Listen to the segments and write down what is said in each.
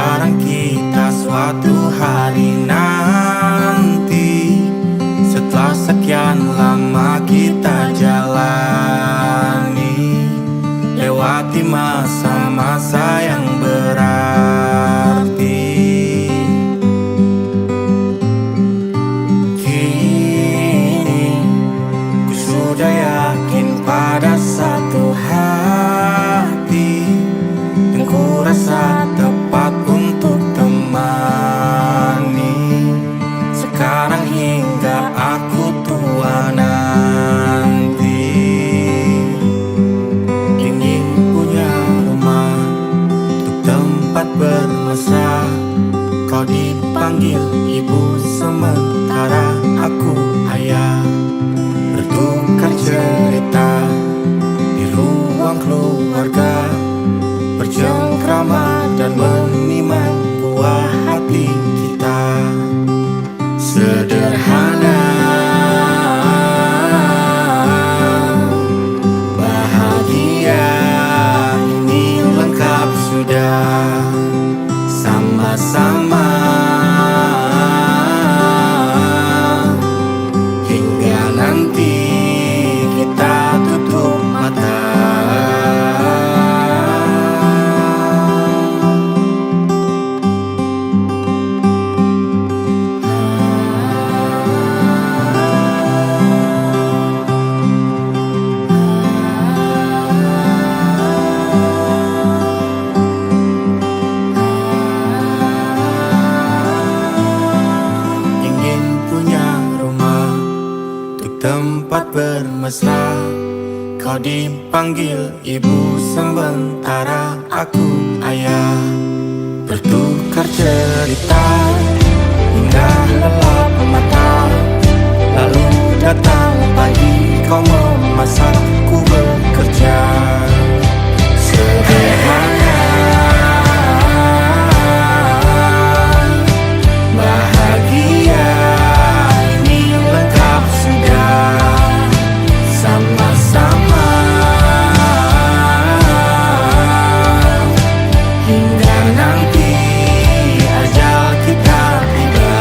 gambaran kita suatu hari nanti. Setelah sekian lama kita jalani, lewati masa-masa yang berarti. Kini ku sudah yakin pada satu hati, dan ku rasa tepat untuk temani. Sekarang hingga aku tua nanti, ingin punya rumah untuk tempat bermesra. Kau dipanggil ibu sementara aku ayah, bertukar cerita di ruang keluarga, bercengkrama dan menimang buah hati kita. Sederhana, bahagia, ini lengkap sudah. Sama-sama hingga nanti kita tutup mata. Tempat bermesra, kau dipanggil ibu sementara aku ayah, bertukar cerita hingga lelap mata. Lalu datang pagi, kau memasak, ku bekerja. Sederhana, bahagia, ini lengkap sudah. Sama-sama hingga nanti ajal kita tiba.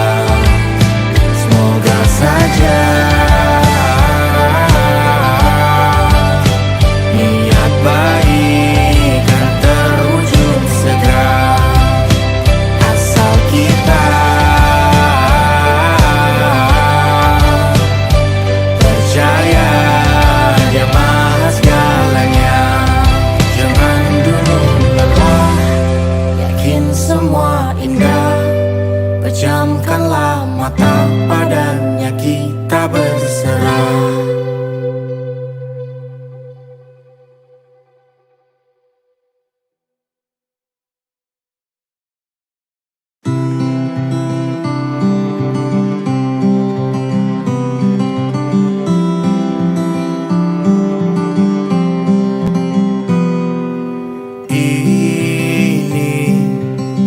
Semoga saja niat baik kan terwujud segera, asal kita percaya Dia maha segalanya. Jangan dulu lelah, yakin semua indah. Pejamkanlah mata, padanya kita berserah.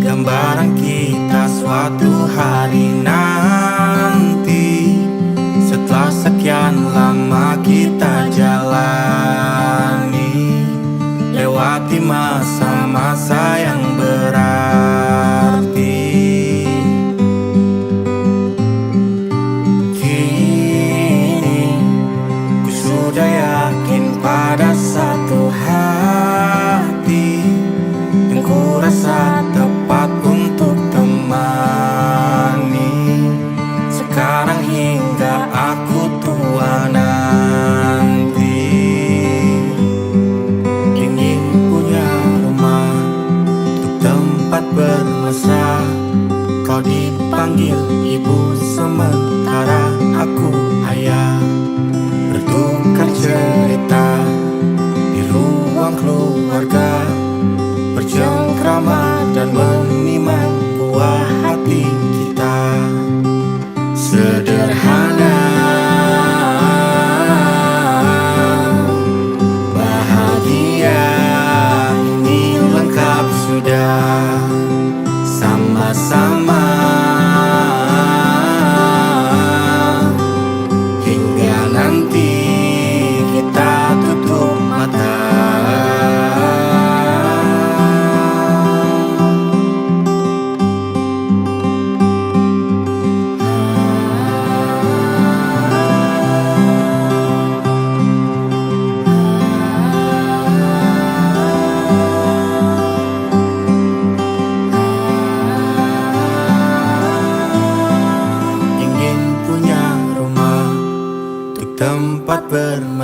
Gambaran kita suatu hari nanti. Setelah sekian lama kita jalani, lewati masa-masa yang berarti. Kini ku sudah yakin pada satu hati, dan ku rasa tepat untuk temani. Sekarang hingga aku tua nanti, ingin punya rumah untuk tempat bermesra. Kau dipanggil ibu sementara aku ayah, bertukar cerita di ruang keluarga, bercengkrama dan menimang buah hati kita. Sederhana, bahagia, ini lengkap sudah. Sama-sama hingga nanti kita tutup mata.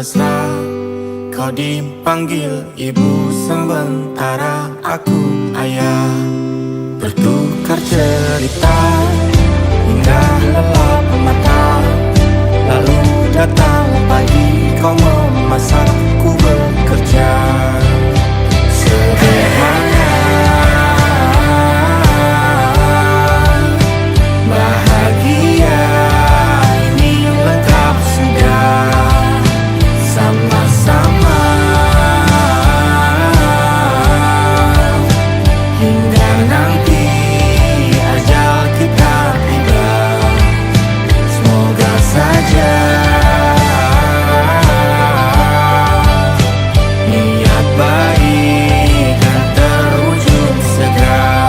bermesra. Kau dipanggil ibu sementara aku ayah. Bertukar cerita hingga lelap mata. Lalu datang pagi kau memasak, ku bekerja. Sederhana, bahagia ini lengkap sudah. Sama-sama hingga nanti ajal kita tiba. Semoga saja niat baik dan terwujud segera.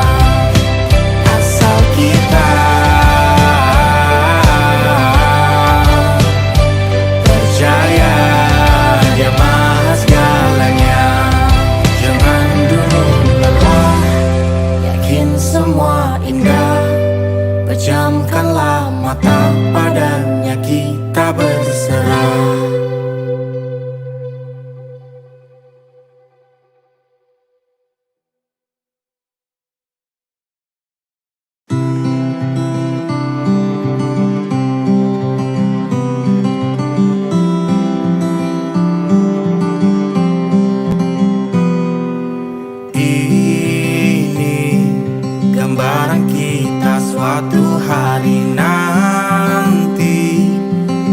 Asal kita percaya Dia maha segalanya. Jangan dulu lelah, yakin semua indah. Pejamkanlah mata, padanya kita berserah. Ini gambaran kita suatu hari nanti.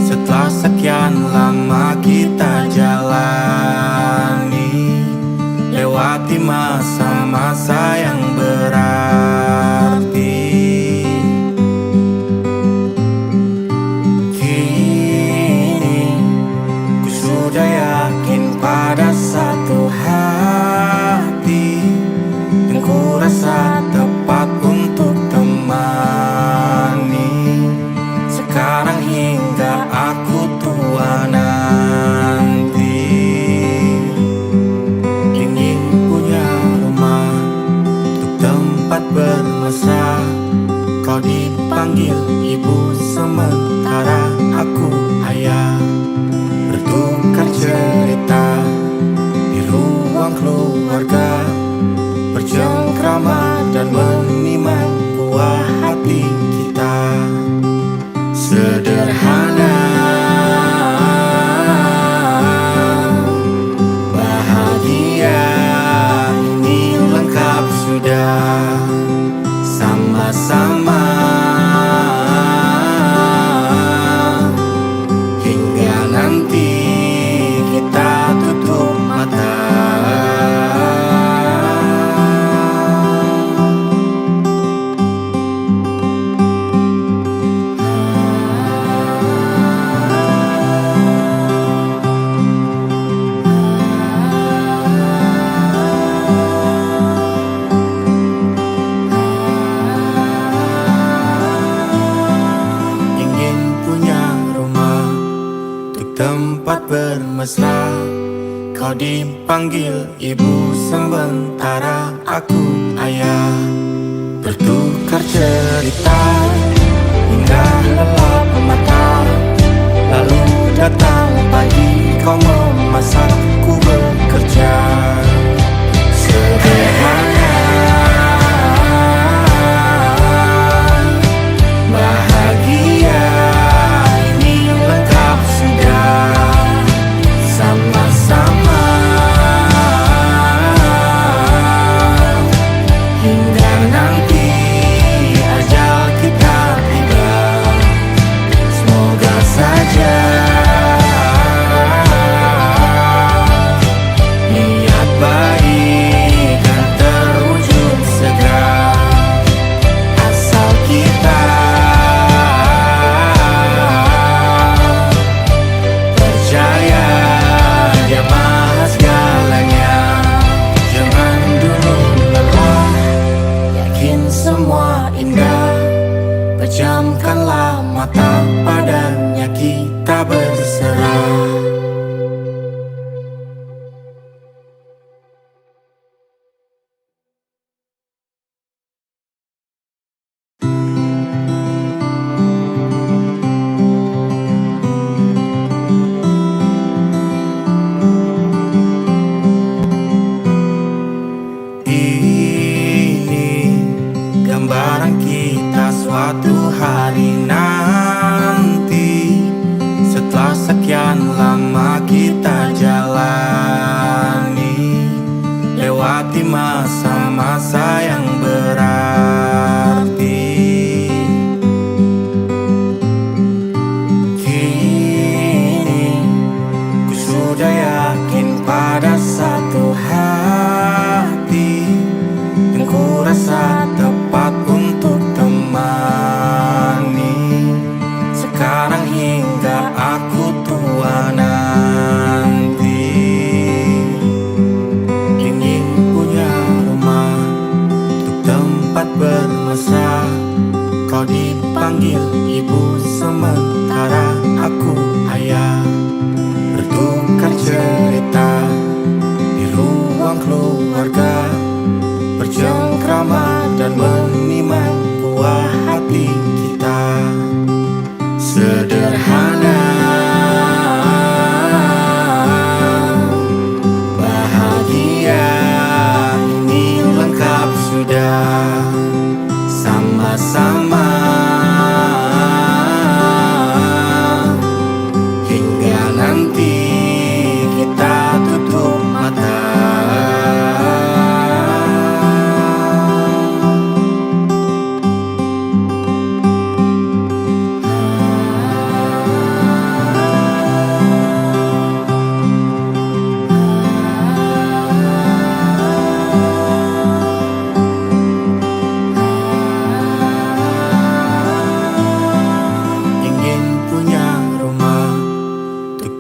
Setelah sekian lama kita jalani, lewati masa-masa yang berarti. Kini ku sudah yakin pada satu hati yang ku rasa tepat untuk temani. Sekarang hingga aku tua nanti, ingin punya rumah untuk tempat bermesra. Kau dipanggil ibu sementara aku ayah. Bertukar cerita di ruang keluarga, bercengkrama dan menimang buah hati kita. Sederhana, bahagia ini lengkap sudah. Sama-sama hingga nanti kita tutup mata. Tempat bermesra, kau dipanggil ibu sementara aku ayah. Bertukar cerita hingga lelap mata. Lalu datang pagi kau memasak, ku bekerja. Sederhana, bahagia ini lengkap sudah. Sama-sama hingga nanti ajal kita tiba. Semoga saja niat baik dan terwujud segera. Asal kita percaya Dia maha segalanya. Jangan dulu lelah, yakin semua indah. Pejamkanlah mata, padanya kita berserah. gambaran kita suatu hari nanti. Setelah sekian lama kita jalani, lewati masa-masa yang berarti. Kini ku sudah yakin pada satu hati yang ku rasa tepat untuk temani. Sekarang hingga aku tua nanti, ingin punya rumah untuk tempat bermesra. Kau dipanggil ibu sementara aku ayah, bertukar cerita di ruang keluarga, bercengkrama dan menimang buah hati kita. Sederhana, bahagia, ini lengkap sudah. Sama-sama hingga nanti kita tutup mata.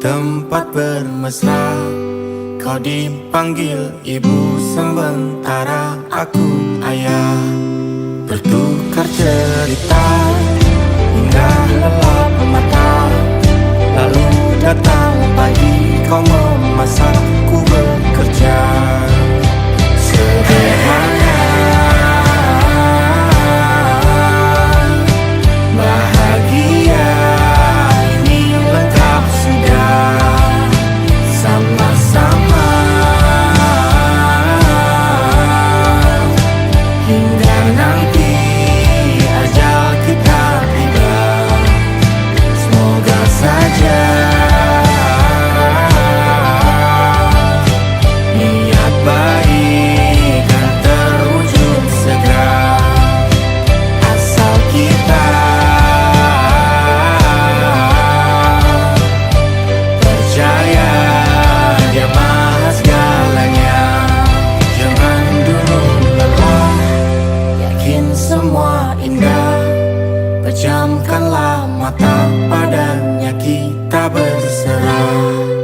Tempat bermesra, kau dipanggil ibu sementara aku ayah, bertukar cerita hingga lelap mata. Lalu datang pagi, kau memasak, ku bekerja. Sederhana, bahagia, ini lengkap sudah. Sama-sama hingga nanti ajal kita tiba. Semoga saja niat baik dan terwujud segera, asal kita percaya Dia maha segalanya. Jangan dulu lelah, yakin semua indah. Pejamkanlah mata, padanya kita berserah.